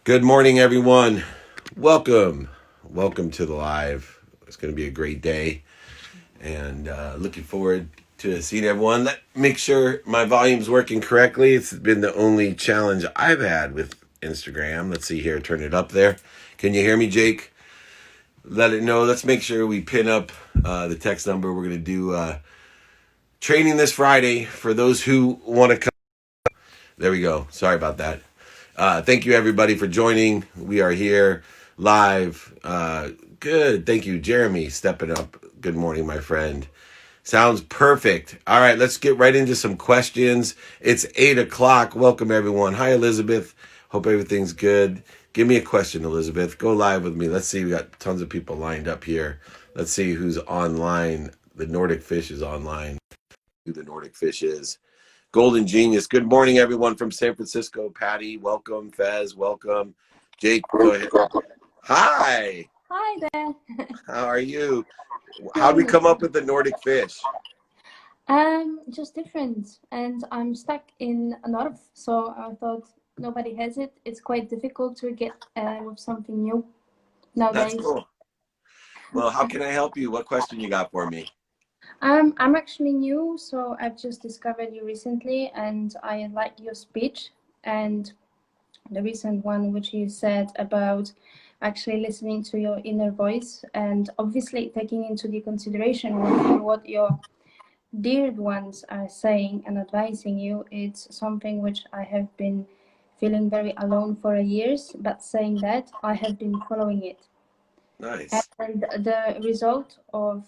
Good morning, everyone. Welcome. Welcome to the live. It's going to be a great day, and looking forward to seeing everyone. Make sure my volume's working correctly. It's been the only challenge I've had with Instagram. Let's see here. Turn it up there. Can you hear me, Jake? Let it know. Let's make sure we pin up the text number. We're going to do training this Friday for those who want to come. There we go. Sorry about that. Thank you, everybody, for joining. We are here live. Good. Thank you, Jeremy, stepping up. Good morning, my friend. Sounds perfect. All right, let's get right into some questions. It's 8 o'clock. Welcome, everyone. Hi, Elizabeth. Hope everything's good. Give me a question, Elizabeth. Go live with me. Let's see. We got tons of people lined up here. Let's see who's online. The Nordic Fish is online. Who the Nordic Fish is. Golden Genius. Good morning, everyone from San Francisco. Patty, welcome. Fez, welcome. Jake, go ahead. Hi. Hi there. How are you? How'd we come up with the Nordic Fish? Just different. And I'm stuck in a North, so I thought nobody has it. It's quite difficult to get with something new nowadays. That's cool. Well, how can I help you? What question you got for me? I'm actually new, so I've just discovered you recently, and I like your speech and the recent one which you said about actually listening to your inner voice and obviously taking into the consideration what your dear ones are saying and advising you. It's something which I have been feeling very alone for years, but saying that, I have been following it. Nice. And the result of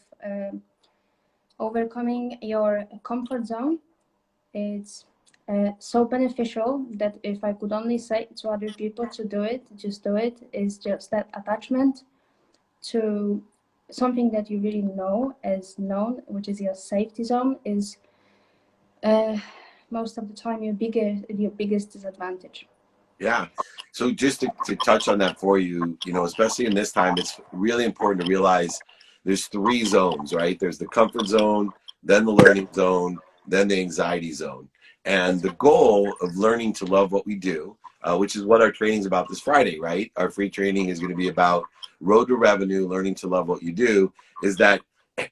overcoming your comfort zone, it's so beneficial that if I could only say to other people to do it, just do it, is just that attachment to something that you really know as known, which is your safety zone, is most of the time your biggest disadvantage. Yeah. So just to touch on that for you, especially in this time, it's really important to realize there's 3 zones, right? There's the comfort zone, then the learning zone, then the anxiety zone. And the goal of learning to love what we do, which is what our training is about this Friday, right? Our free training is going to be about road to revenue, learning to love what you do, is that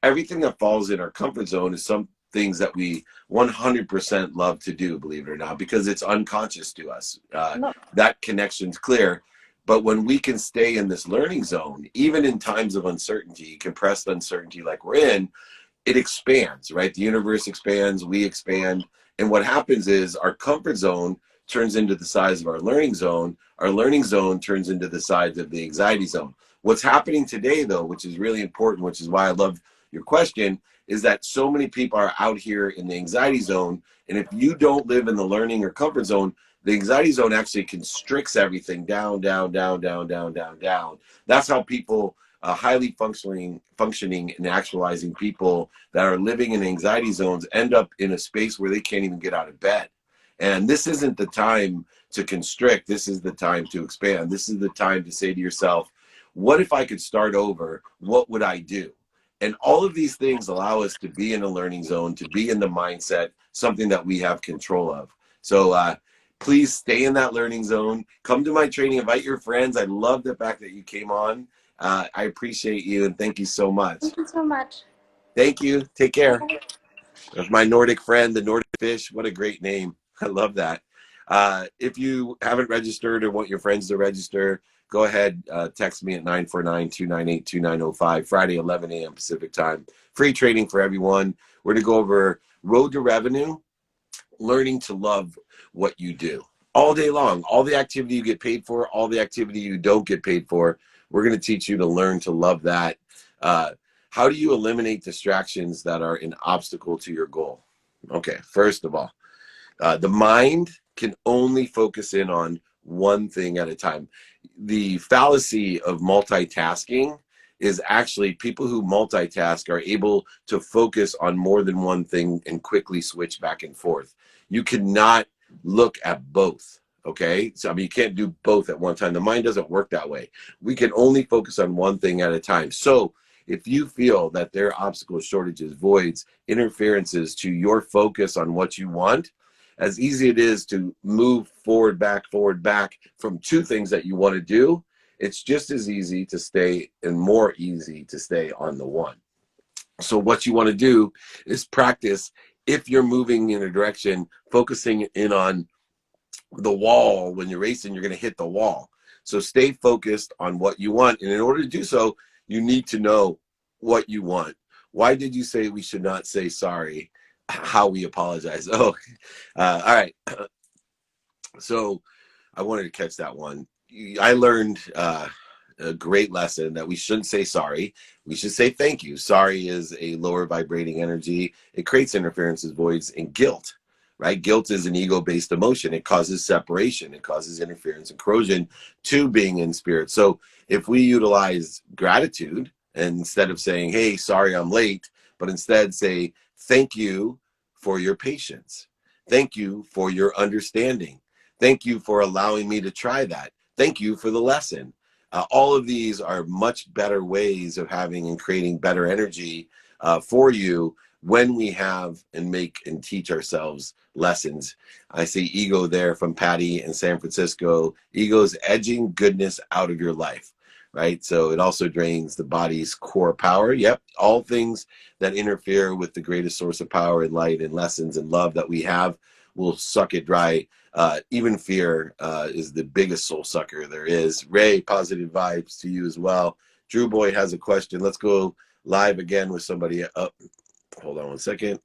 everything that falls in our comfort zone is some things that we 100% love to do, believe it or not, because it's unconscious to us. That connection's clear. But when we can stay in this learning zone, even in times of uncertainty, compressed uncertainty like we're in, it expands, right? The universe expands, we expand. And what happens is our comfort zone turns into the size of our learning zone. Our learning zone turns into the size of the anxiety zone. What's happening today, though, which is really important, which is why I love your question, is that so many people are out here in the anxiety zone. And if you don't live in the learning or comfort zone, the anxiety zone actually constricts everything down, down, down, down, down, down, down. That's how people, highly functioning and actualizing people that are living in anxiety zones end up in a space where they can't even get out of bed. And this isn't the time to constrict. This is the time to expand. This is the time to say to yourself, what if I could start over? What would I do? And all of these things allow us to be in a learning zone, to be in the mindset, something that we have control of. So please stay in that learning zone. Come to my training. Invite your friends. I love the fact that you came on. I appreciate you, and thank you so much. Thank you so much. Thank you. Take care. That's my Nordic friend, the Nordic Fish. What a great name. I love that. If you haven't registered or want your friends to register, go ahead, text me at 949-298-2905, Friday, 11 a.m. Pacific time. Free training for everyone. We're going to go over road to revenue, learning to love what you do all day long. All the activity you get paid for, all the activity you don't get paid for, we're going to teach you to learn to love that. How do you eliminate distractions that are an obstacle to your goal? Okay, first of all, the mind can only focus in on one thing at a time. The fallacy of multitasking is actually people who multitask are able to focus on more than one thing and quickly switch back and forth. You cannot look at both, okay? So, I mean, you can't do both at one time. The mind doesn't work that way. We can only focus on one thing at a time. So if you feel that there are obstacles, shortages, voids, interferences to your focus on what you want, as easy it is to move forward, back from two things that you want to do, it's just as easy to stay and more easy to stay on the one. So what you want to do is practice, if you're moving in a direction, focusing in on the wall. When you're racing, you're going to hit the wall. So stay focused on what you want. And in order to do so, you need to know what you want. Why did you say we should not say sorry? How we apologize. Oh, all right. So I wanted to catch that one. I learned a great lesson that we shouldn't say sorry. We should say thank you. Sorry is a lower vibrating energy. It creates interferences, voids, and guilt, right? Guilt is an ego-based emotion. It causes separation. It causes interference and corrosion to being in spirit. So if we utilize gratitude, and instead of saying, hey, sorry, I'm late, but instead say, thank you for your patience. Thank you for your understanding. Thank you for allowing me to try that. Thank you for the lesson. All of these are much better ways of having and creating better energy for you when we have and make and teach ourselves lessons. I see ego there from Patty in San Francisco. Ego's edging goodness out of your life, right? So it also drains the body's core power. Yep, all things that interfere with the greatest source of power and light and lessons and love that we have will suck it dry. Even fear is the biggest soul sucker there is. Ray, positive vibes to you as well. Drew Boy has a question. Let's go live again with somebody. Hold on one second.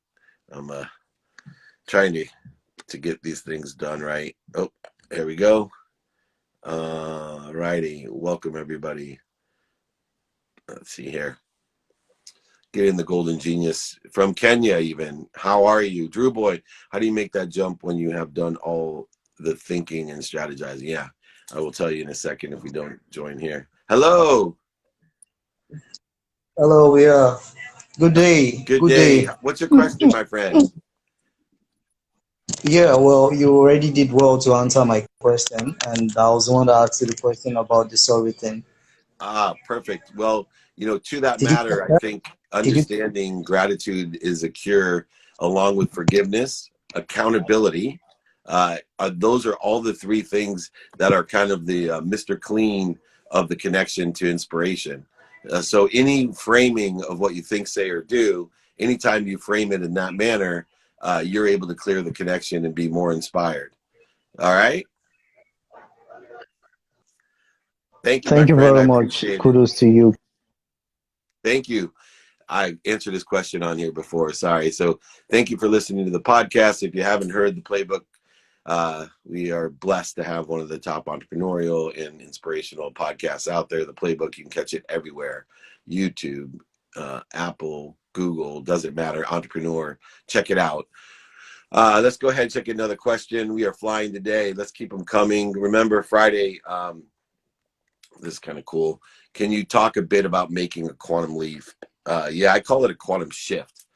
I'm trying to get these things done right. Oh, here we go. Righty. Welcome, everybody. Let's see here. Getting the golden genius from Kenya even. How are you? Drew Boy, how do you make that jump when you have done all the thinking and strategizing? Yeah, I will tell you in a second if we don't join here. Hello. Hello, yeah. Good day. Good Good day. day. What's your question, my friend? Yeah, well, you already did well to answer my question, and I was the one that asked you the question about the sorry thing. Perfect. Well, to that Did you matter, get I that? think Did you? understanding gratitude is a cure, along with forgiveness, accountability. Those are all the three things that are kind of the Mr. Clean of the connection to inspiration. So any framing of what you think, say, or do, anytime you frame it in that manner, you're able to clear the connection and be more inspired. All right. Thank you, my Thank you friend. I very much. appreciate it. Kudos to you. Thank you. I answered this question on here before. Sorry. So thank you for listening to the podcast. If you haven't heard the playbook, we are blessed to have one of the top entrepreneurial and inspirational podcasts out there. The playbook, you can catch it everywhere. YouTube, Apple, Google, doesn't matter. Entrepreneur, check it out. Let's go ahead and check another question. We are flying today. Let's keep them coming. Remember Friday, this is kind of cool. Can you talk a bit about making a quantum leap? Yeah, I call it a quantum shift.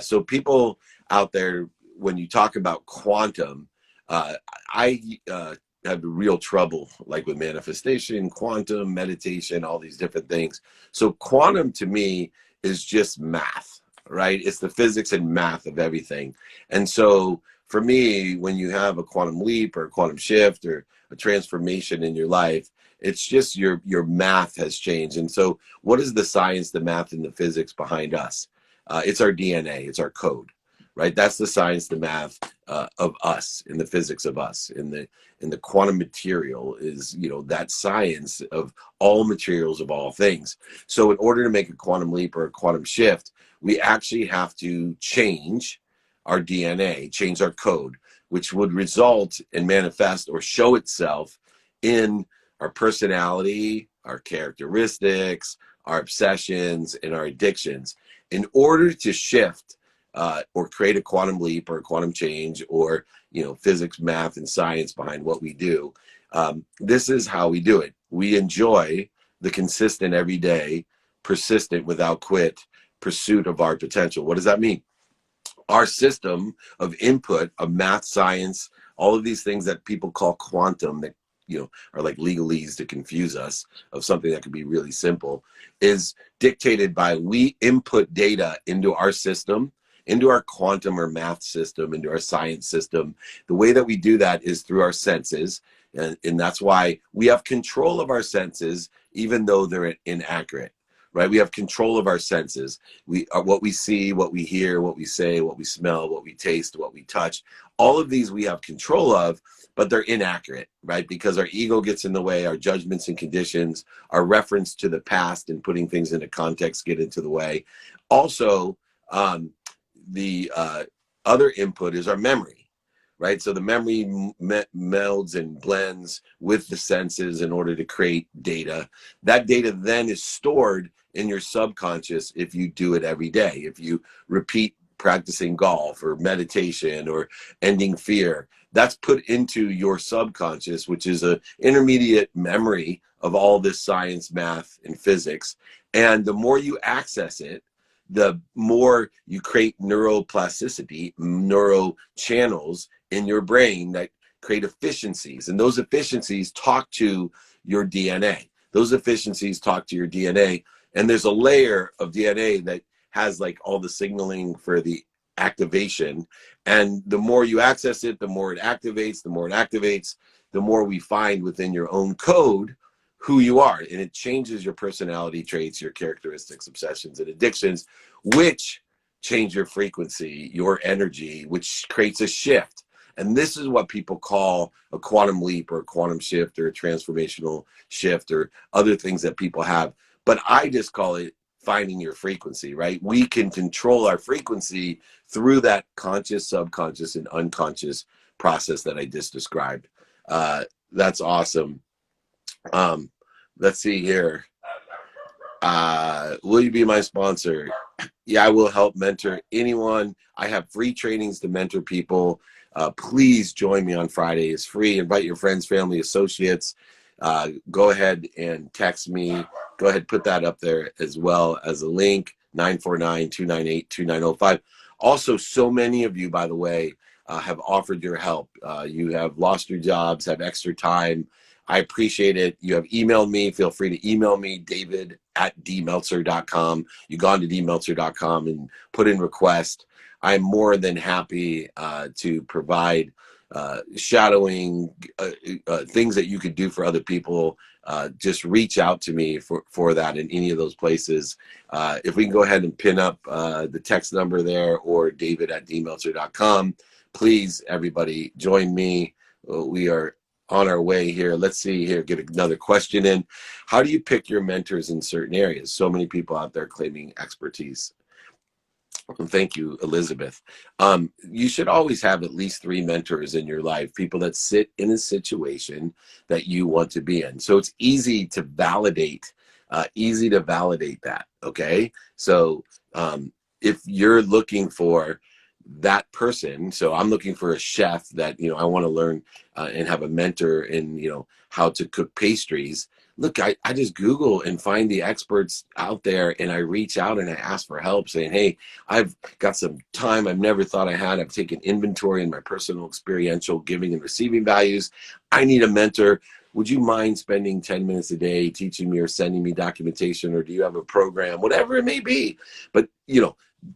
So people out there, when you talk about quantum, I have real trouble like with manifestation, quantum, meditation, all these different things. So quantum to me is just math, right? It's the physics and math of everything. And so for me, when you have a quantum leap or a quantum shift or a transformation in your life, it's just your math has changed. And so what is the science, the math, and the physics behind us? It's our DNA. It's our code, right? That's the science, the math of us, and the physics of us. In the quantum material is, that science of all materials of all things. So in order to make a quantum leap or a quantum shift, we actually have to change our DNA, change our code, which would result and manifest or show itself in our personality, our characteristics, our obsessions, and our addictions. In order to shift or create a quantum leap or a quantum change or, physics, math, and science behind what we do, this is how we do it. We enjoy the consistent, everyday, persistent, without quit pursuit of our potential. What does that mean? Our system of input of math, science, all of these things that people call quantum, that are like legalese to confuse us, of something that could be really simple, is dictated by we input data into our system, into our quantum or math system, into our science system. The way that we do that is through our senses. And that's why we have control of our senses, even though they're inaccurate, right? We have control of our senses. We are what we see, what we hear, what we say, what we smell, what we taste, what we touch. All of these we have control of, but they're inaccurate, right? Because our ego gets in the way, our judgments and conditions, our reference to the past and putting things into context get into the way. Also, the other input is our memory, right? So the memory melds and blends with the senses in order to create data. That data then is stored in your subconscious if you do it every day. If you repeat practicing golf or meditation or ending fear, that's put into your subconscious, which is an intermediate memory of all this science, math, and physics. And the more you access it, the more you create neuroplasticity, neuro channels in your brain that create efficiencies. And those efficiencies talk to your DNA. Those efficiencies talk to your DNA. And there's a layer of DNA that has like all the signaling for the activation. And the more you access it, the more it activates, the more we find within your own code who you are. And it changes your personality traits, your characteristics, obsessions, and addictions, which change your frequency, your energy, which creates a shift. And this is what people call a quantum leap or a quantum shift or a transformational shift or other things that people have. But I just call it finding your frequency, right? We can control our frequency through that conscious, subconscious, and unconscious process that I just described. That's awesome. Let's see here. Will you be my sponsor? Yeah, I will help mentor anyone. I have free trainings to mentor people. Please join me on Friday. It's free. Invite your friends, family, associates. Go ahead and text me. Go ahead, put that up there as well as a link, 949-298-2905. Also, so many of you, by the way, have offered your help. You have lost your jobs, have extra time. I appreciate it. You have emailed me. Feel free to email me, david@dmeltzer.com. You go on to dmeltzer.com and put in request. I'm more than happy to provide shadowing, things that you could do for other people. Just reach out to me for that in any of those places. If we can go ahead and pin up the text number there or david@dmeltzer.com. Please, everybody, join me. We are on our way here. Let's see here, get another question in. How do you pick your mentors in certain areas? So many people out there claiming expertise. Thank you, Elizabeth. You should always have at least 3 mentors in your life, people that sit in a situation that you want to be in. So it's easy to validate that, okay? So if you're looking for that person, so I'm looking for a chef that, I want to learn and have a mentor in, how to cook pastries. Look, I just Google and find the experts out there, and I reach out and I ask for help saying, hey, I've got some time I've never thought I had. I've taken inventory in my personal experiential giving and receiving values. I need a mentor. Would you mind spending 10 minutes a day teaching me or sending me documentation, or do you have a program, whatever it may be? But,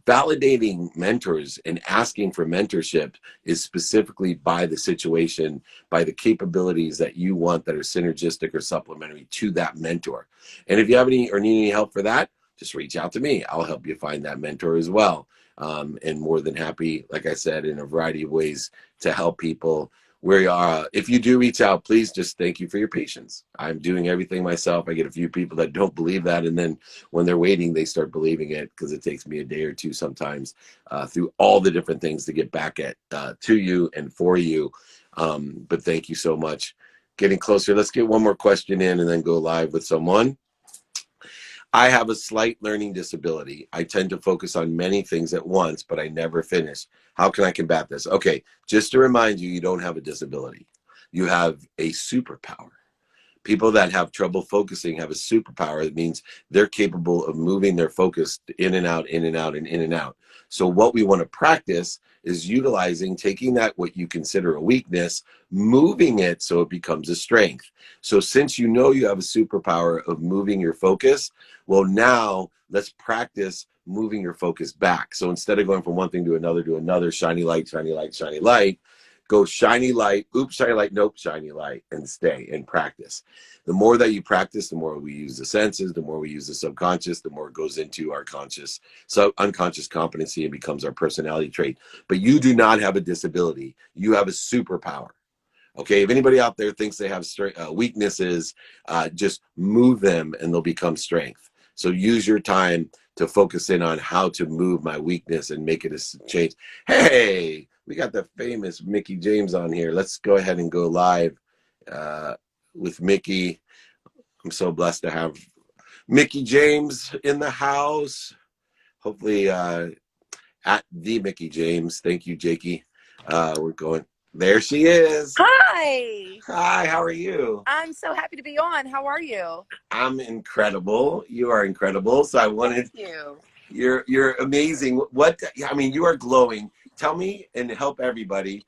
validating mentors and asking for mentorship is specifically by the situation, by the capabilities that you want that are synergistic or supplementary to that mentor. And if you have any or need any help for that, just reach out to me. I'll help you find that mentor as well. And more than happy, like I said, in a variety of ways to help people. If you do reach out, please just thank you for your patience. I'm doing everything myself. I get a few people that don't believe that, and then when they're waiting, they start believing it, because it takes me a day or two sometimes through all the different things to get back to you and for you. But thank you so much. Getting closer. Let's get one more question in and then go live with someone. I have a slight learning disability. I tend to focus on many things at once, but I never finish. How can I combat this? Okay, just to remind you, you don't have a disability. You have a superpower. People that have trouble focusing have a superpower. It means they're capable of moving their focus in and out, in and out, and in and out. So what we want to practice is utilizing, taking that, what you consider a weakness, moving it so it becomes a strength. So since you know you have a superpower of moving your focus, well, now let's practice moving your focus back. So instead of going from one thing to another, shiny light, shiny light, shiny light, go shiny light, oops, shiny light, nope, shiny light, and stay and practice. The more that you practice, the more we use the senses, the more we use the subconscious, the more it goes into our conscious, so unconscious competency and becomes our personality trait. But you do not have a disability. You have a superpower. Okay, if anybody out there thinks they have weaknesses, just move them and they'll become strength. So use your time to focus in on how to move my weakness and make it a change. Hey, we got the famous Mickey James on here. Let's go ahead and go live with Mickey. I'm so blessed to have Mickey James in the house. Hopefully at the Mickey James. Thank you, Jakey. We're going. There she is. Hi. Hi, how are you? I'm so happy to be on. How are you? I'm incredible. You are incredible. So I wanted. Thank you. You're amazing. What I mean, you are glowing. Tell me and help everybody.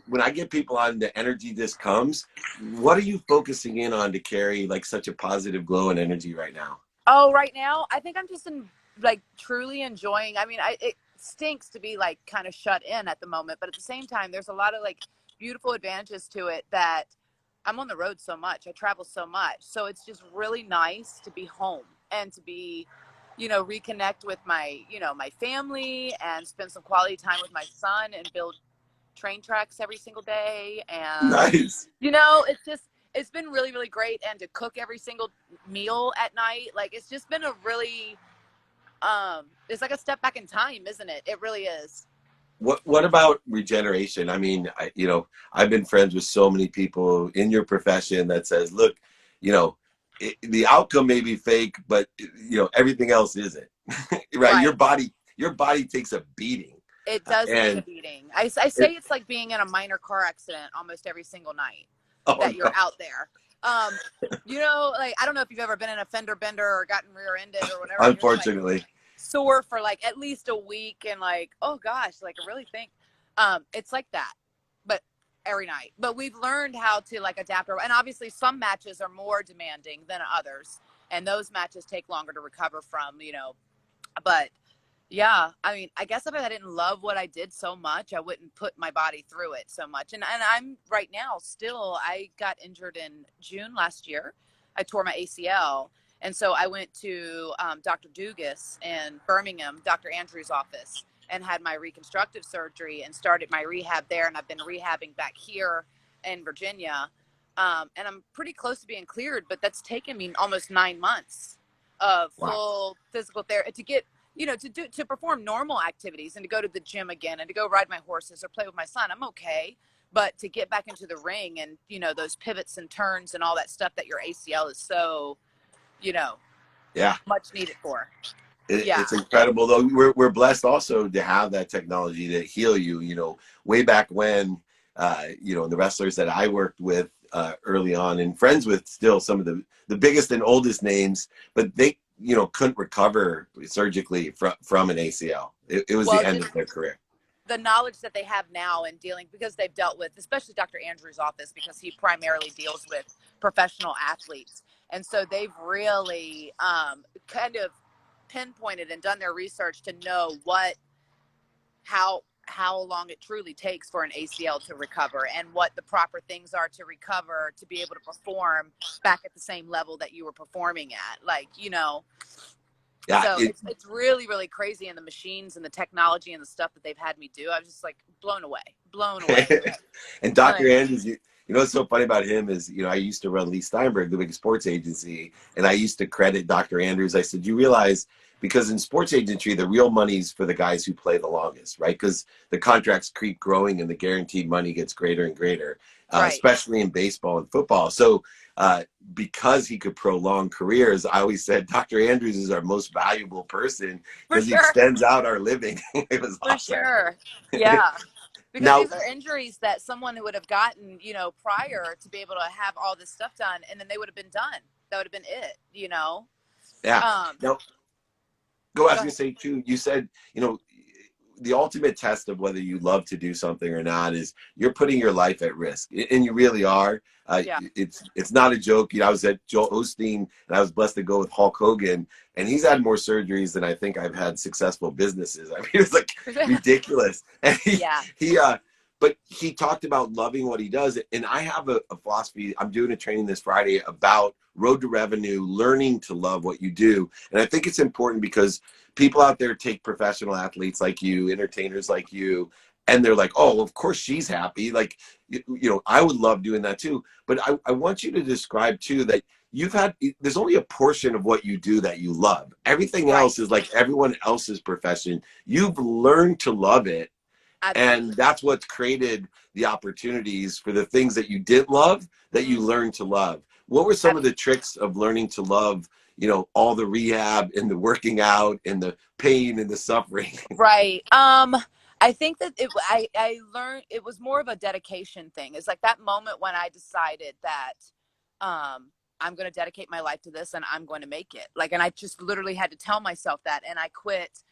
When I get people on, the energy just comes. What are you focusing in on to carry like such a positive glow and energy right now? Oh, right now, I think I'm just truly enjoying. I mean, it stinks to be like kind of shut in at the moment, but at the same time, there's a lot of like beautiful advantages to it that I'm on the road so much. I travel so much. So it's just really nice to be home and to be, reconnect with my family and spend some quality time with my son and build train tracks every single day. And, Nice. it's been really, really great. And to cook every single meal at night, like it's just been a really, it's like a step back in time, isn't it? It really is. What about regeneration? I mean, I've been friends with so many people in your profession that says, look, the outcome may be fake, but everything else isn't. Right? Your body takes a beating. It does take a beating. I say it's like being in a minor car accident almost every single night that you're out there. Like I don't know if you've ever been in a fender bender or gotten rear-ended or whatever. Unfortunately. Sore for like at least a week and like, oh gosh, like I really think it's like that, but every night. But we've learned how to like adapt, and obviously some matches are more demanding than others, and those matches take longer to recover from, but yeah, I mean, I guess if I didn't love what I did so much, I wouldn't put my body through it so much. And I'm right now still, I got injured in June last year. I tore my ACL. And so I went to Dr. Dugas in Birmingham, Dr. Andrews' office, and had my reconstructive surgery and started my rehab there. And I've been rehabbing back here in Virginia. And I'm pretty close to being cleared, but that's taken me almost 9 months of full physical therapy to get, to perform normal activities and to go to the gym again and to go ride my horses or play with my son. I'm okay. But to get back into the ring and, those pivots and turns and all that stuff that your ACL is so, much needed for. It's incredible though. We're blessed also to have that technology to heal you. Way back when, the wrestlers that I worked with early on and friends with still some of the biggest and oldest names, but they, couldn't recover surgically from an ACL. It was the end of their career. The knowledge that they have now in dealing, because they've dealt with, especially Dr. Andrews' office, because he primarily deals with professional athletes. And so they've really kind of pinpointed and done their research to know how long it truly takes for an ACL to recover and what the proper things are to recover to be able to perform back at the same level that you were performing at. Like, Yeah, so it's really, really crazy. And the machines and the technology and the stuff that they've had me do, I was just like blown away. And Dr. Andrews, what's so funny about him is, I used to run Lee Steinberg, the big sports agency, and I used to credit Dr. Andrews. I said, you realize, because in sports agency, the real money's for the guys who play the longest, right? Because the contracts keep growing and the guaranteed money gets greater and greater, especially in baseball and football. So because he could prolong careers, I always said Dr. Andrews is our most valuable person because he extends out our living. It was awesome. For sure. Yeah. because Now, these are injuries that someone would have gotten, you know, prior to be able to have all this stuff done, and then they would have been done. That would have been it, you know. yeah. Um, Now, go. I was go gonna ahead. say too. You said, you know, the ultimate test of whether you love to do something or not is you're putting your life at risk, and you really are. Yeah. It's not a joke. You know, I was at Joel Osteen, and I was blessed to go with Hulk Hogan, and he's had more surgeries than I think I've had successful businesses. I mean, it's like ridiculous. And Yeah. but he talked about loving what he does, and I have a philosophy. I'm doing a training this Friday about road to revenue, learning to love what you do, and I think it's important because people out there take professional athletes like you, entertainers like you, and they're like, oh, of course she's happy. Like, you know, I would love doing that too. But I want you to describe too that there's only a portion of what you do that you love. Everything Right. else is like everyone else's profession. You've learned to love it. Absolutely. And that's what's created the opportunities for the things that you didn't love that you learned to love. What were some of the tricks of learning to love, you know, all the rehab and the working out and the pain and the suffering? Right. I think that I learned it was more of a dedication thing. It's like that moment when I decided that I'm going to dedicate my life to this and I'm going to make it. Like, and I just literally had to tell myself that, and I quit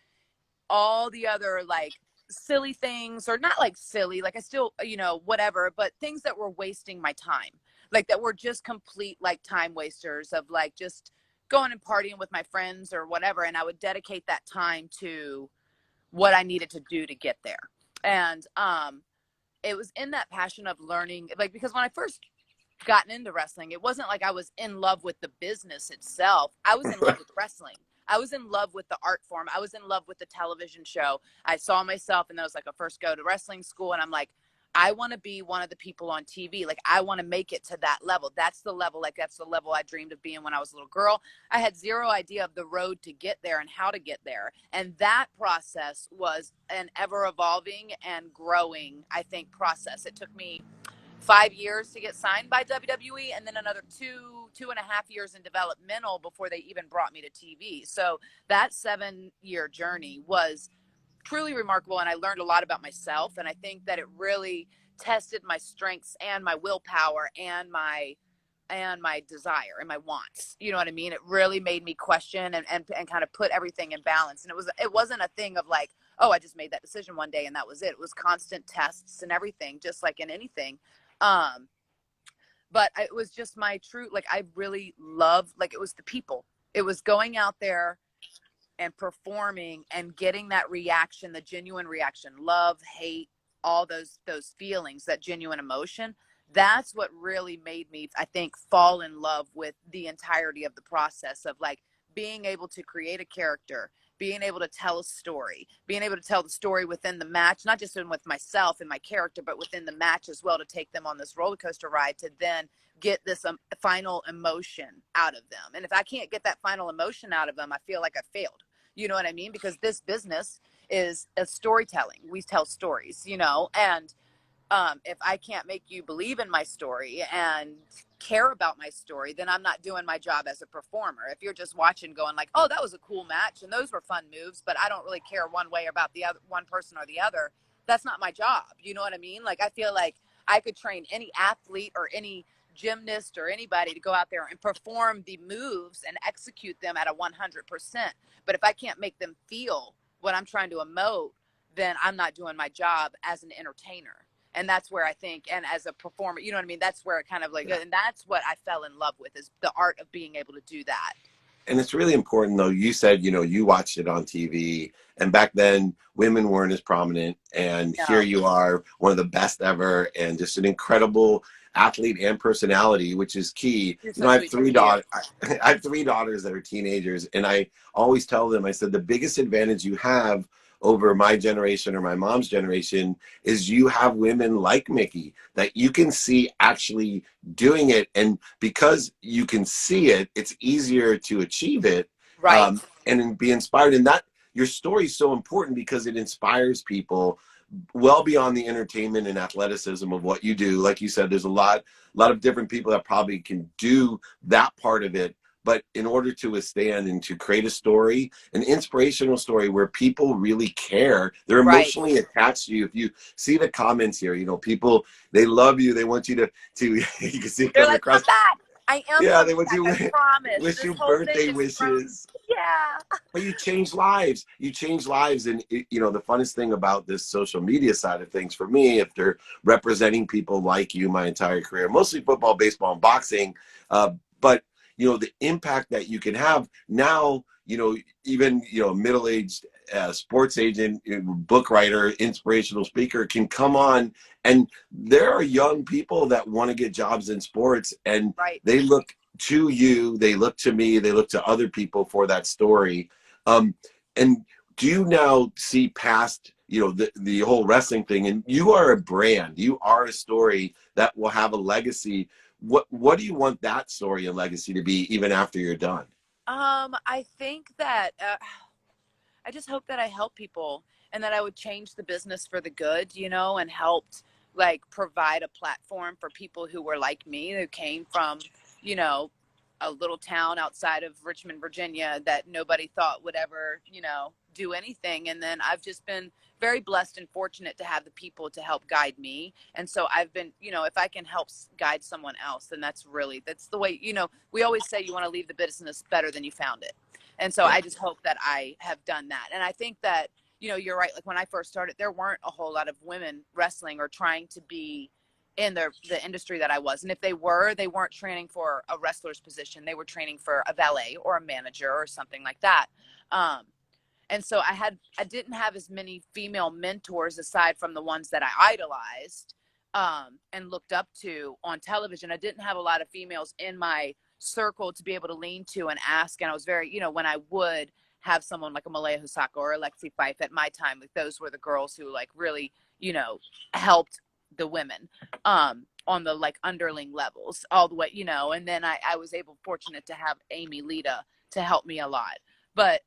all the other like silly things, or not like silly, like I still, you know, whatever, but things that were wasting my time, like that were just complete like time wasters of like just going and partying with my friends or whatever. And I would dedicate that time to what I needed to do to get there. And it was in that passion of learning, like, because when I first gotten into wrestling, it wasn't like I was in love with the business itself. I was in love with wrestling. I was in love with the art form. I was in love with the television show. I saw myself, and that was like a first go to wrestling school, and I'm like, I want to be one of the people on TV. Like, I want to make it to that level. That's the level, like, that's the level I dreamed of being when I was a little girl. I had zero idea of the road to get there and how to get there. And that process was an ever evolving and growing, I think, process. It took me 5 years to get signed by WWE, and then another 2.5 years in developmental before they even brought me to TV. So that 7-year journey was truly remarkable, and I learned a lot about myself. And I think that it really tested my strengths and my willpower and my desire and my wants. You know what I mean? It really made me question and kind of put everything in balance. And it wasn't a thing of like, oh, I just made that decision one day and that was it. It was constant tests and everything, just like in anything. But it was just my true, like, I really love, like, it was the people. It was going out there and performing and getting that reaction, the genuine reaction, love, hate, all those feelings, that genuine emotion. That's what really made me, I think, fall in love with the entirety of the process of like being able to create a character, being able to tell a story, being able to tell the story within the match, not just with myself and my character, but within the match as well, to take them on this roller coaster ride to then get this final emotion out of them. And if I can't get that final emotion out of them, I feel like I failed. You know what I mean? Because this business is a storytelling. We tell stories, you know, and if I can't make you believe in my story and care about my story, then I'm not doing my job as a performer. If you're just watching going like, oh, that was a cool match and those were fun moves, but I don't really care one way about the other one person or the other, that's not my job. You know what I mean? Like, I feel like I could train any athlete or any gymnast or anybody to go out there and perform the moves and execute them at a 100%. But if I can't make them feel what I'm trying to emote, then I'm not doing my job as an entertainer. And that's where I think, and as a performer, you know what I mean? That's where it kind of like, yeah. And that's what I fell in love with, is the art of being able to do that. And it's really important, though. You said, you know, you watched it on TV, and back then women weren't as prominent. And No. Here you are, one of the best ever, and just an incredible athlete and personality, which is key. You're You so know, I have sweet. three daughters. I have 3 daughters that are teenagers, and I always tell them, I said, the biggest advantage you have over my generation or my mom's generation is you have women like Mickey that you can see actually doing it, and because you can see it, it's easier to achieve it, Right. and be inspired. And that your story is so important because it inspires people well beyond the entertainment and athleticism of what you do. Like you said, there's a lot of different people that probably can do that part of it, But in order to withstand and to create a story, an inspirational story where people really care, they're Right. emotionally attached to you. If you see the comments here, people, they love you. They want you to you can see it They're coming like, come across. back. I am Yeah, they coming want back. you I promise. wish This you whole thing birthday is from, wishes. yeah. But you change lives. You change lives. And, the funnest thing about this social media side of things for me, after representing people like you my entire career, mostly football, baseball, and boxing, but, the impact that you can have now, even, middle-aged sports agent, book writer, inspirational speaker can come on. And there are young people that want to get jobs in sports, and Right. they look to you, they look to me, they look to other people for that story. And do you now see past, the whole wrestling thing, and you are a brand, you are a story that will have a legacy. What do you want that story and legacy to be even after you're done? I think that I just hope that I help people and that I would change the business for the good, and helped like provide a platform for people who were like me, who came from, you know, a little town outside of Richmond, Virginia that nobody thought would ever, do anything. And then I've just been very blessed and fortunate to have the people to help guide me. And so I've been, if I can help guide someone else, then that's the way, we always say you want to leave the business better than you found it. And so Yeah. I just hope that I have done that. And I think that, you're right. Like when I first started, there weren't a whole lot of women wrestling or trying to be in the industry that I was. And if they weren't training for a wrestler's position. They were training for a valet or a manager or something like that. And so I didn't have as many female mentors aside from the ones that I idolized and looked up to on television. I didn't have a lot of females in my circle to be able to lean to and ask. And I was very, when I would have someone like a Malaya Husaka or Alexi Fife at my time, like those were the girls who like really, helped the women on the like underling levels all the way, and then I was fortunate to have Amy Lita to help me a lot. But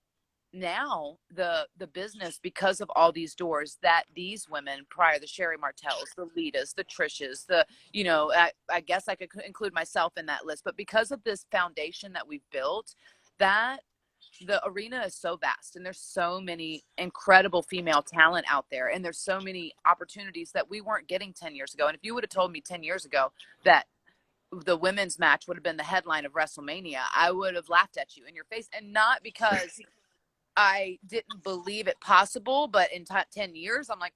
now the business, because of all these doors that these women prior, the Sherry Martells, the Litas, the Trishas, I guess I could include myself in that list, but because of this foundation that we've built, that the arena is so vast and there's so many incredible female talent out there, and there's so many opportunities that we weren't getting 10 years ago. And if you would have told me 10 years ago that the women's match would have been the headline of WrestleMania, I would have laughed at you in your face. And not because I didn't believe it possible, but in 10 years, I'm like,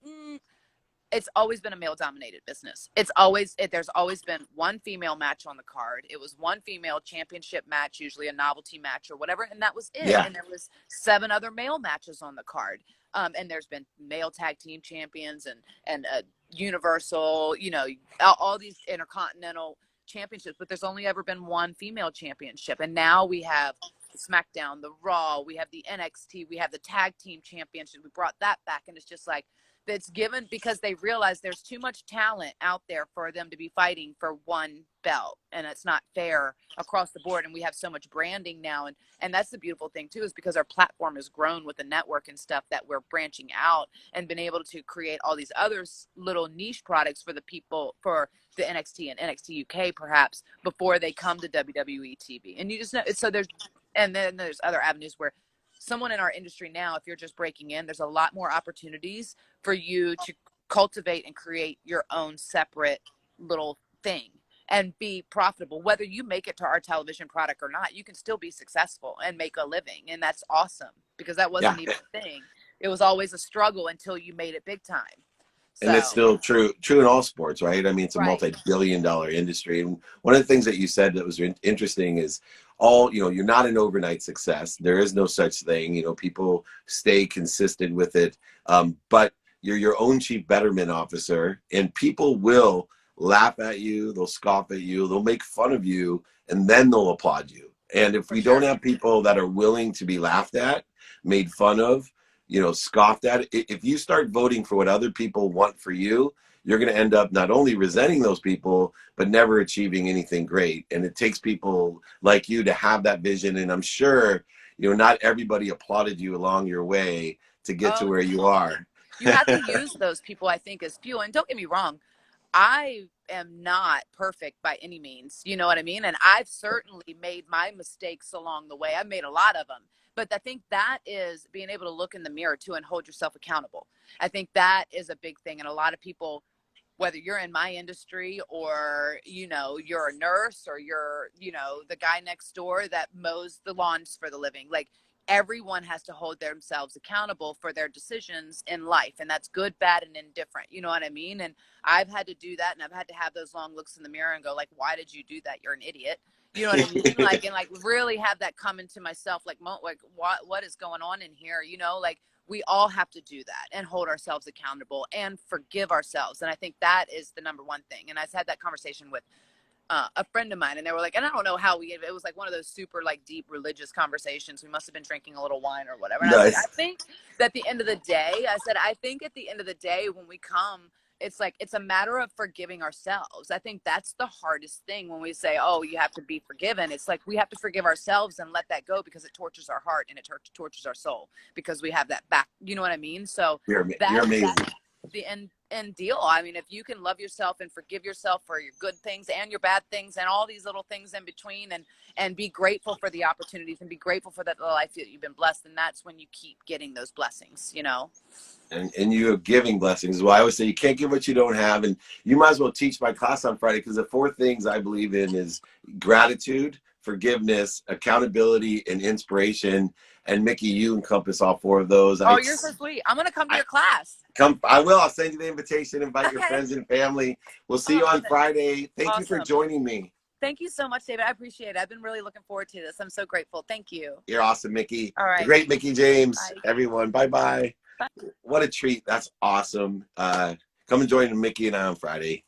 it's always been a male dominated business. There's always been one female match on the card. It was one female championship match, usually a novelty match or whatever. And that was it. Yeah. And there was 7 other male matches on the card. And there's been male tag team champions and universal, all these intercontinental championships, but there's only ever been one female championship. And now we have SmackDown, the Raw, we have the NXT, we have the tag team championship. We brought that back, and it's just like, that's given because they realize there's too much talent out there for them to be fighting for one belt, and it's not fair across the board. And we have so much branding now, and that's the beautiful thing too, is because our platform has grown with the network and stuff, that we're branching out and been able to create all these other little niche products for the people, for the NXT and NXT UK perhaps, before they come to WWE TV. And you just know, so and then there's other avenues where someone in our industry now, if you're just breaking in, there's a lot more opportunities for you to cultivate and create your own separate little thing and be profitable. Whether you make it to our television product or not, you can still be successful and make a living. And that's awesome, because that wasn't even a thing. It was always a struggle until you made it big time. And it's still true in all sports, right? I mean, it's a multi-billion-dollar industry. And one of the things that you said that was interesting is you're not an overnight success. There is no such thing. People stay consistent with it. But you're your own chief betterment officer, and people will laugh at you. They'll scoff at you. They'll make fun of you, and then they'll applaud you. And if we don't have people that are willing to be laughed at, made fun of, scoffed at, if you start voting for what other people want for you, you're going to end up not only resenting those people, but never achieving anything great. And it takes people like you to have that vision. And I'm sure, not everybody applauded you along your way to get to where you are. You have to use those people, I think, as fuel. And don't get me wrong, I am not perfect by any means. You know what I mean? And I've certainly made my mistakes along the way. I've made a lot of them. But I think that is being able to look in the mirror too and hold yourself accountable. I think that is a big thing. And a lot of people, whether you're in my industry or, you know, you're a nurse or you're, you know, the guy next door that mows the lawns for the living, like everyone has to hold themselves accountable for their decisions in life. And that's good, bad, and indifferent. You know what I mean? And I've had to do that. And I've had to have those long looks in the mirror and go like, why did you do that? You're an idiot. You know what I mean? Like, and like really have that come into myself, like what is going on in here? You know, like we all have to do that and hold ourselves accountable and forgive ourselves. And I think that is the number one thing. And I had that conversation with a friend of mine, and they were like, and I don't know how it was like one of those super like deep religious conversations. We must've been drinking a little wine or whatever. And I was like, I think that at the end of the day, I think at the end of the day, when we come, it's like, it's a matter of forgiving ourselves. I think that's the hardest thing when we say, oh, you have to be forgiven. It's like, we have to forgive ourselves and let that go because it tortures our heart and it tortures our soul because we have that back, you know what I mean? So You're amazing. that's the end deal. I mean, if you can love yourself and forgive yourself for your good things and your bad things and all these little things in between, and be grateful for the opportunities and be grateful for the life that you've been blessed, and that's when you keep getting those blessings, you know. And you are giving blessings. Well, I always say you can't give what you don't have, and you might as well teach my class on Friday, because the 4 things I believe in is gratitude, forgiveness, accountability, and inspiration. And Mickey, you encompass all 4 of those. Oh, you're so sweet. I'm gonna come to your class. I will. I'll send you the invitation. Invite your Okay. friends and family. We'll see you on Friday. Thank you for joining me. Thank you so much, David. I appreciate it. I've been really looking forward to this. I'm so grateful. Thank you. You're awesome, Mickey. All right. The great Mickey James. Bye. Everyone, bye-bye. Bye. What a treat. That's awesome. Come and join Mickey and I on Friday.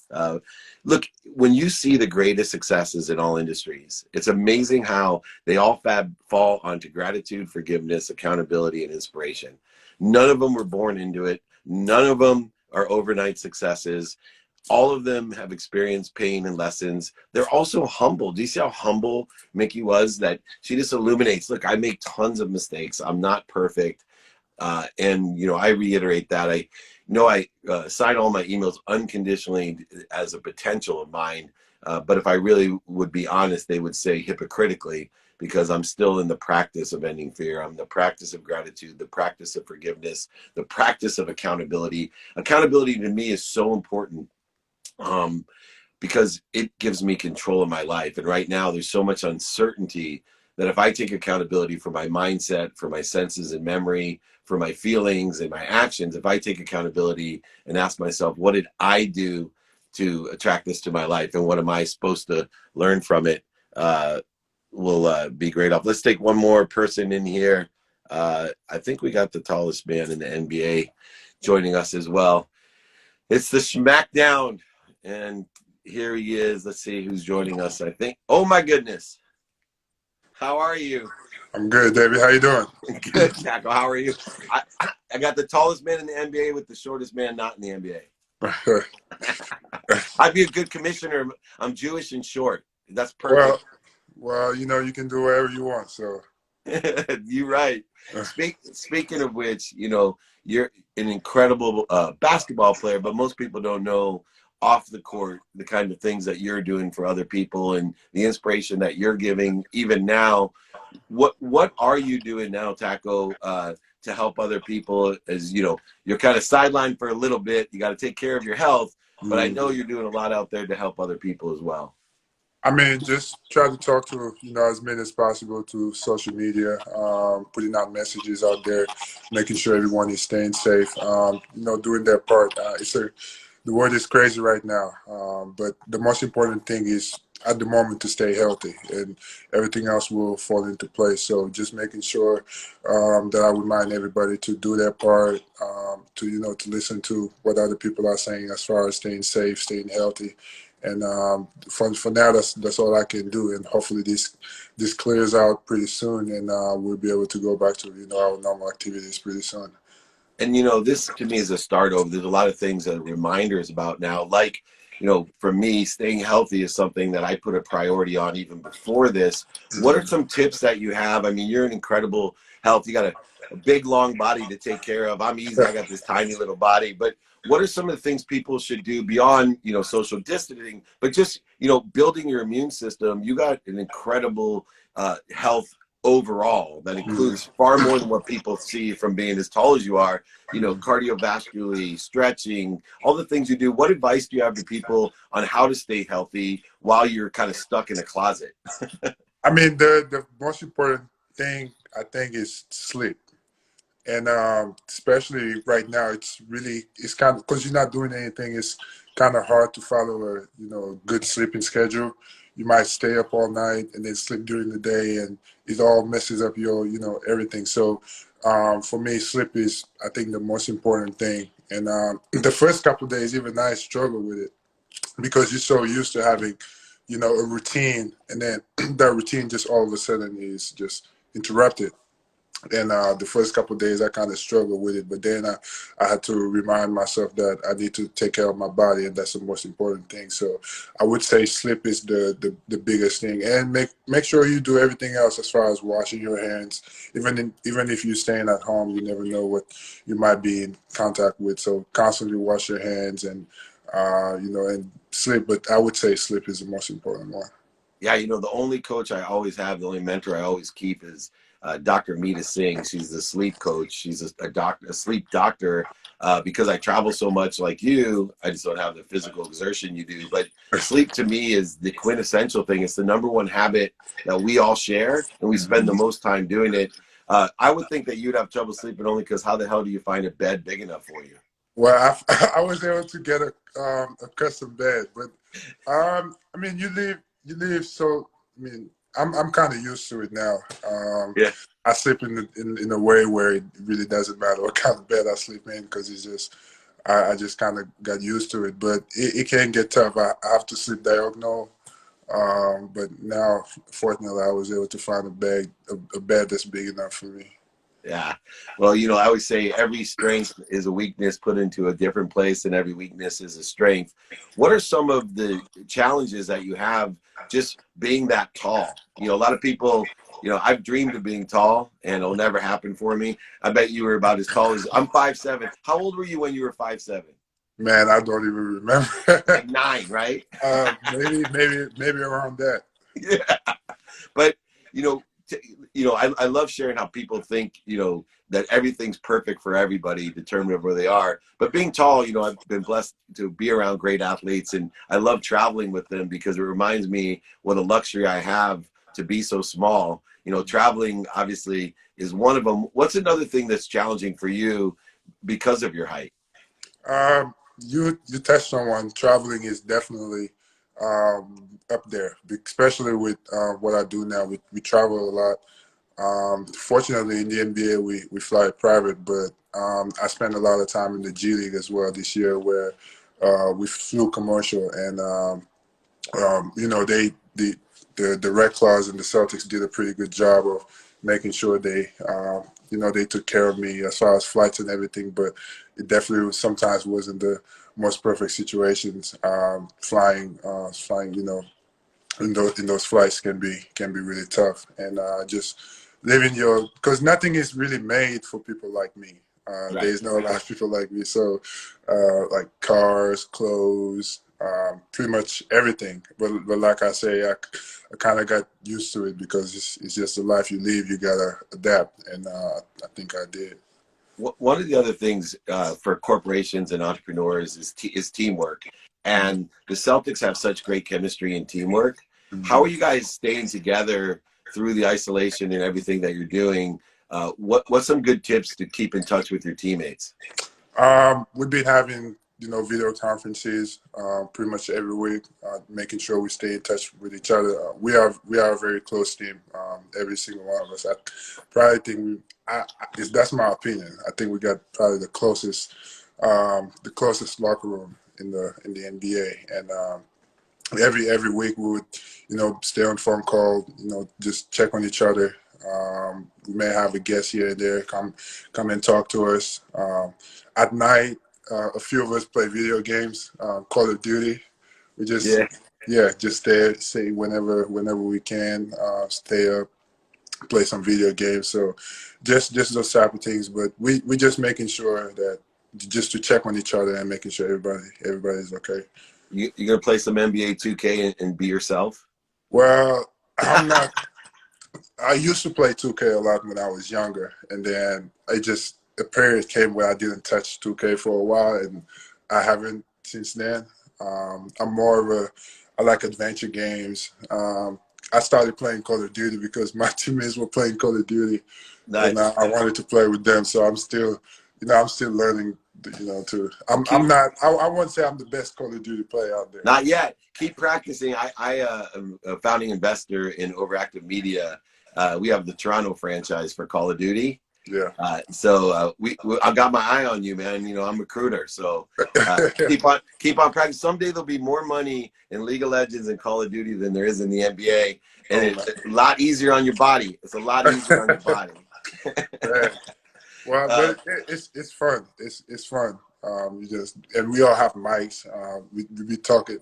Look, when you see the greatest successes in all industries, it's amazing how they all fall onto gratitude, forgiveness, accountability, and inspiration. None of them were born into it. None of them are overnight successes. All of them have experienced pain and lessons. They're also humble. Do you see how humble Mickey was? That she just illuminates, look, I make tons of mistakes. I'm not perfect. And, you know, I reiterate that. I sign all my emails unconditionally as a potential of mine. But if I really would be honest, they would say hypocritically, because I'm still in the practice of ending fear. I'm in the practice of gratitude, the practice of forgiveness, the practice of accountability. Accountability to me is so important. Because it gives me control of my life. And right now there's so much uncertainty that if I take accountability for my mindset, for my senses and memory, for my feelings and my actions, if I take accountability and ask myself, what did I do to attract this to my life? And what am I supposed to learn from it? Will be great off. Let's take one more person in here. I think we got the tallest man in the NBA joining us as well. It's the SmackDown. And here he is. Let's see who's joining us, I think. Oh, my goodness. How are you? I'm good, David. How you doing? Good, Taco. How are you? I got the tallest man in the NBA with the shortest man not in the NBA. I'd be a good commissioner. I'm Jewish and short. That's perfect. Well, you know, you can do whatever you want, so. You're right. Speaking of which, you know, you're an incredible basketball player, but most people don't know off the court the kind of things that you're doing for other people and the inspiration that you're giving even now. What are you doing now, Taco, to help other people? As you know, you're kind of sidelined for a little bit. You got to take care of your health, but I know you're doing a lot out there to help other people as well. I mean, just try to talk to, you know, as many as possible to social media, putting out messages out there, making sure everyone is staying safe, you know, doing their part. The world is crazy right now, but the most important thing is at the moment to stay healthy, and everything else will fall into place. So just making sure that I remind everybody to do their part, to, you know, to listen to what other people are saying as far as staying safe, staying healthy. And for now, that's all I can do. And hopefully this clears out pretty soon, and we'll be able to go back to, you know, our normal activities pretty soon. And, you know, this to me is a start over. There's a lot of things that are reminders about now, like for me, staying healthy is something that I put a priority on even before this. What are some tips that you have? I mean, you're in incredible health. You got a big, long body to take care of. I'm easy. I got this tiny little body. But what are some of the things people should do beyond, social distancing, but just, building your immune system? You got an incredible health overall that includes far more than what people see from being as tall as you are, cardiovascularly, stretching, all the things you do. What advice do you have to people on how to stay healthy while you're kind of stuck in a closet? I mean, the most important thing I think is sleep. And especially right now, it's kind of, because you're not doing anything, it's kind of hard to follow a good sleeping schedule. You might stay up all night and then sleep during the day, and it all messes up your everything. So for me, sleep is, I think, the most important thing. And the first couple of days, even I struggle with it because you're so used to having a routine, and then that routine just all of a sudden is just interrupted. And the first couple of days, I kind of struggled with it, but then I had to remind myself that I need to take care of my body, and that's the most important thing. So I would say sleep is the biggest thing, and make sure you do everything else as far as washing your hands. Even if you're staying at home, you never know what you might be in contact with. So constantly wash your hands and and sleep. But I would say sleep is the most important one. Yeah, the only coach I always have, the only mentor I always keep is Dr. Meeta Singh. She's the sleep coach. She's a sleep doctor. Because I travel so much like you, I just don't have the physical exertion you do. But sleep to me is the quintessential thing. It's the number one habit that we all share, and we spend the most time doing it. I would think that you'd have trouble sleeping only because how the hell do you find a bed big enough for you? Well, I was able to get a custom bed, but I mean, you live. So I mean, I'm kind of used to it now. Yeah. I sleep in a way where it really doesn't matter what kind of bed I sleep in, because it's just I just kind of got used to it. But it can get tough. I have to sleep diagonal. But now, fortunately, I was able to find a bed that's big enough for me. Yeah. Well, I always say every strength is a weakness put into a different place, and every weakness is a strength. What are some of the challenges that you have just being that tall? A lot of people, I've dreamed of being tall, and it'll never happen for me. I bet you were about as tall as I'm 5'7". How old were you when you were 5'7"? Man, I don't even remember. Like 9, right? Maybe around that. Yeah. But I love sharing how people think that everything's perfect for everybody, determined of where they are. But being tall, I've been blessed to be around great athletes, and I love traveling with them because it reminds me what a luxury I have to be so small. Traveling obviously is one of them. What's another thing that's challenging for you because of your height? You touched on one. Traveling is definitely up there, especially with what I do now. We travel a lot. Fortunately, in the NBA, we fly private, but I spent a lot of time in the G League as well this year, where we flew commercial, and the Red Claws and the Celtics did a pretty good job of making sure they took care of me as far as flights and everything. But it definitely sometimes wasn't the most perfect situations. Flying, in those flights can be really tough, and just living because nothing is really made for people like me. Right. There's not a lot of people like me, so like cars, clothes, pretty much everything. But like I say, I kind of got used to it because it's just the life you live. You gotta adapt, and I think I did. One of the other things for corporations and entrepreneurs is teamwork. And the Celtics have such great chemistry and teamwork. How are you guys staying together through the isolation and everything that you're doing? What's some good tips to keep in touch with your teammates? We've been having video conferences pretty much every week, making sure we stay in touch with each other. We are a very close team. Every single one of us. I probably think that's my opinion. I think we got probably the closest locker room in the NBA, and every week we would stay on phone call, just check on each other. We may have a guest here and there come and talk to us. At night, a few of us play video games, Call of Duty. We just Yeah. just stay whenever we can, stay up, play some video games. So just those type of things. But we just making sure that just to check on each other and making sure everybody's okay. You gonna play some NBA 2K and be yourself? Well, I'm not. I used to play 2K a lot when I was younger, and then a period came where I didn't touch 2K for a while, and I haven't since then. I'm more of I like adventure games. I started playing Call of Duty because my teammates were playing Call of Duty, and Nice. I wanted to play with them. So I'm still, I'm still learning. Well, I'm not. I wouldn't say I'm the best Call of Duty player out there. not yet. Keep practicing. I am a founding investor in Overactive Media. We have the Toronto franchise for Call of Duty. Yeah. So I got my eye on you, man. You know, I'm a recruiter. So keep on practicing. Someday there'll be more money in League of Legends and Call of Duty than there is in the NBA, and it's a lot easier on your body. It's a lot easier on your body. Well, but it's fun. It's fun. And we all have mics. We be talking.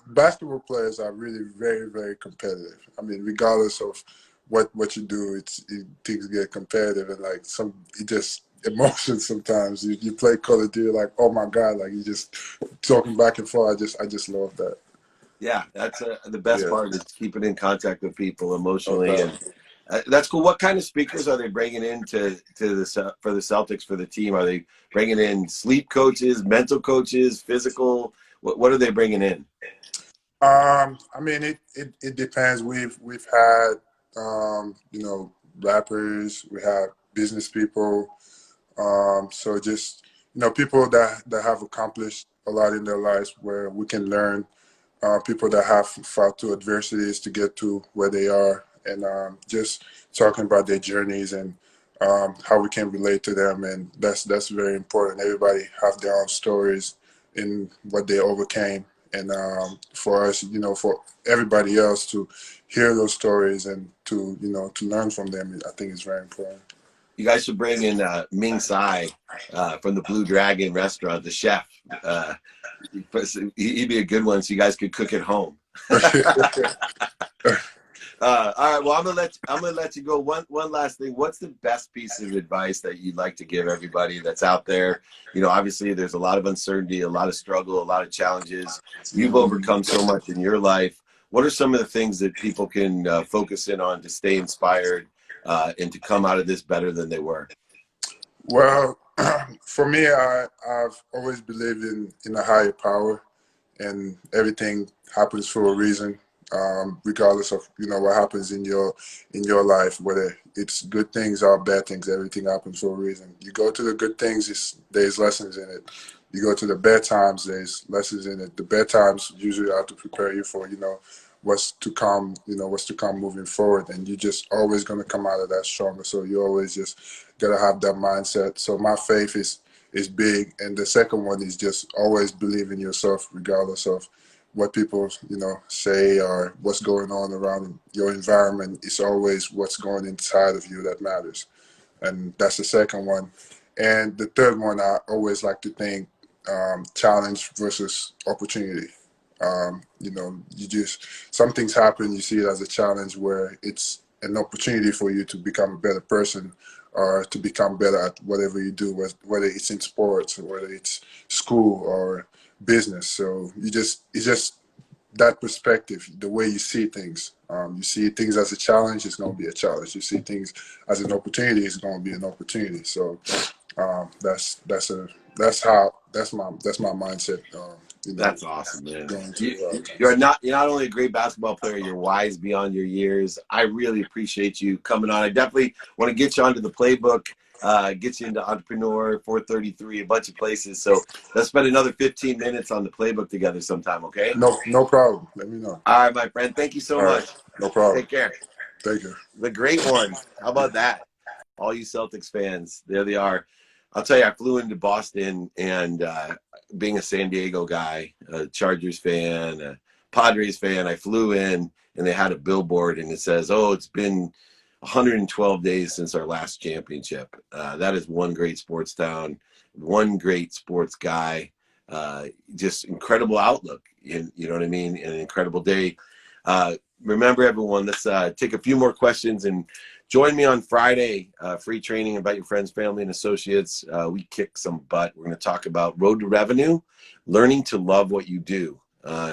Basketball players are really very, very competitive. I mean, regardless of what you do, things get competitive, and like it just emotions sometimes. You play Call of Duty, like, oh my God, like you just talking back and forth. I just love that. Yeah, that's the best part is keeping in contact with people emotionally, Okay. and that's cool. What kind of speakers are they bringing in for the Celtics, for the team? Are they bringing in sleep coaches, mental coaches, physical? What are they bringing in? I mean, it depends. We've had rappers, we have business people, so just people that have accomplished a lot in their lives where we can learn, people that have fought through adversities to get to where they are, and just talking about their journeys and how we can relate to them, and that's very important. Everybody have their own stories in what they overcame, and for us, for everybody else to hear those stories and to learn from them, I think is very important. You guys should bring in Ming Tsai from the Blue Dragon restaurant, the chef. He'd be a good one, so you guys could cook at home. All right. Well, I'm gonna let you go. One last thing. What's the best piece of advice that you'd like to give everybody that's out there? Obviously there's a lot of uncertainty, a lot of struggle, a lot of challenges. You've overcome so much in your life. What are some of the things that people can focus in on to stay inspired and to come out of this better than they were? Well, for me, I've always believed in a higher power, and everything happens for a reason, regardless of what happens in your life, whether it's good things or bad things. Everything happens for a reason. You go to the good things, there's lessons in it. You go to the bad times, there's lessons in it. The bad times usually have to prepare you for what's to come, moving forward, and you're just always going to come out of that stronger. So you always just gotta have that mindset. So my faith is big, and the second one is just always believe in yourself, regardless of what people say or what's going on around your environment. It's always what's going inside of you that matters, and that's the second one. And the third one, I always like to think, challenge versus opportunity. You just, some things happen, you see it as a challenge where it's an opportunity for you to become a better person or to become better at whatever you do, whether it's in sports or whether it's school or business. So it's just that perspective, the way you see things. You see things as a challenge, it's going to be a challenge. You see things as an opportunity, it's going to be an opportunity. So that's my mindset. That's awesome, man. Going to, You're not only a great basketball player, you're wise beyond your years. I really appreciate you coming on. I definitely want to get you onto the playbook, get you into Entrepreneur, 433, a bunch of places. So let's spend another 15 minutes on the playbook together sometime, okay? No problem. Let me know. All right, my friend. Thank you so much. Right. No problem. Take care. Thank you. The great one. How about that? All you Celtics fans, there they are. I'll tell you, I flew into Boston, and being a San Diego guy, a Chargers fan, a Padres fan, I flew in, and they had a billboard, and it says, "Oh, it's been 112 days since our last championship." That is one great sports town, one great sports guy. just incredible outlook. You know what I mean? An incredible day. Remember, everyone, let's take a few more questions and join me on Friday. Free training. Invite your friends, family, and associates. We kick some butt. We're going to talk about road to revenue, learning to love what you do.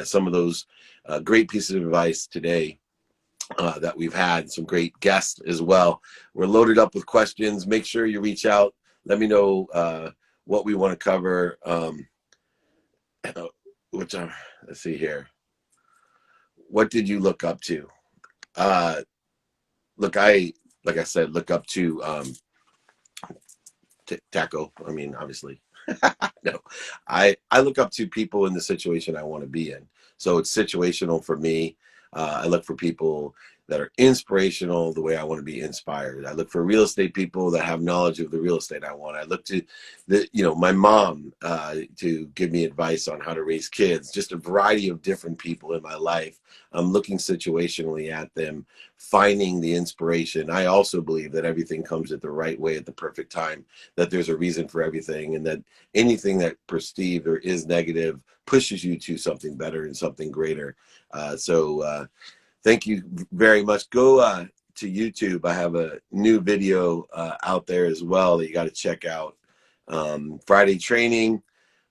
Some of those great pieces of advice today that we've had. Some great guests as well. We're loaded up with questions. Make sure you reach out. Let me know what we want to cover. Let's see here. What did you look up to? Like I said, look up to Taco. I mean, obviously. No, I look up to people in the situation I want to be in. So it's situational for me. I look for people that are inspirational the way I want to be inspired. I look for real estate people that have knowledge of the real estate I want. I look to my mom to give me advice on how to raise kids, just a variety of different people in my life. I'm looking situationally at them, finding the inspiration. I also believe that everything comes at the right way at the perfect time, that there's a reason for everything, and that anything that perceived or is negative pushes you to something better and something greater. So thank you very much. Go to YouTube. I have a new video out there as well that you got to check out. Friday training.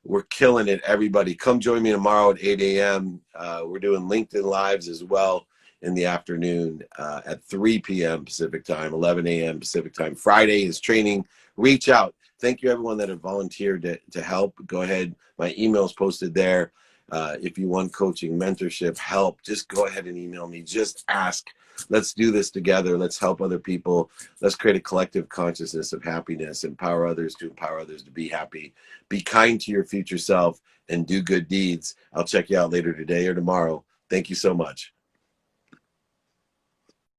We're killing it, everybody. Come join me tomorrow at 8 a.m. We're doing LinkedIn Lives as well in the afternoon at 3 p.m. Pacific time, 11 a.m. Pacific time. Friday is training. Reach out. Thank you, everyone that have volunteered to help. Go ahead. My email is posted there. If you want coaching, mentorship, help, just go ahead and email me. Just ask. Let's do this together. Let's help other people. Let's create a collective consciousness of happiness. Empower others to empower others to be happy. Be kind to your future self and do good deeds. I'll check you out later today or tomorrow. Thank you so much.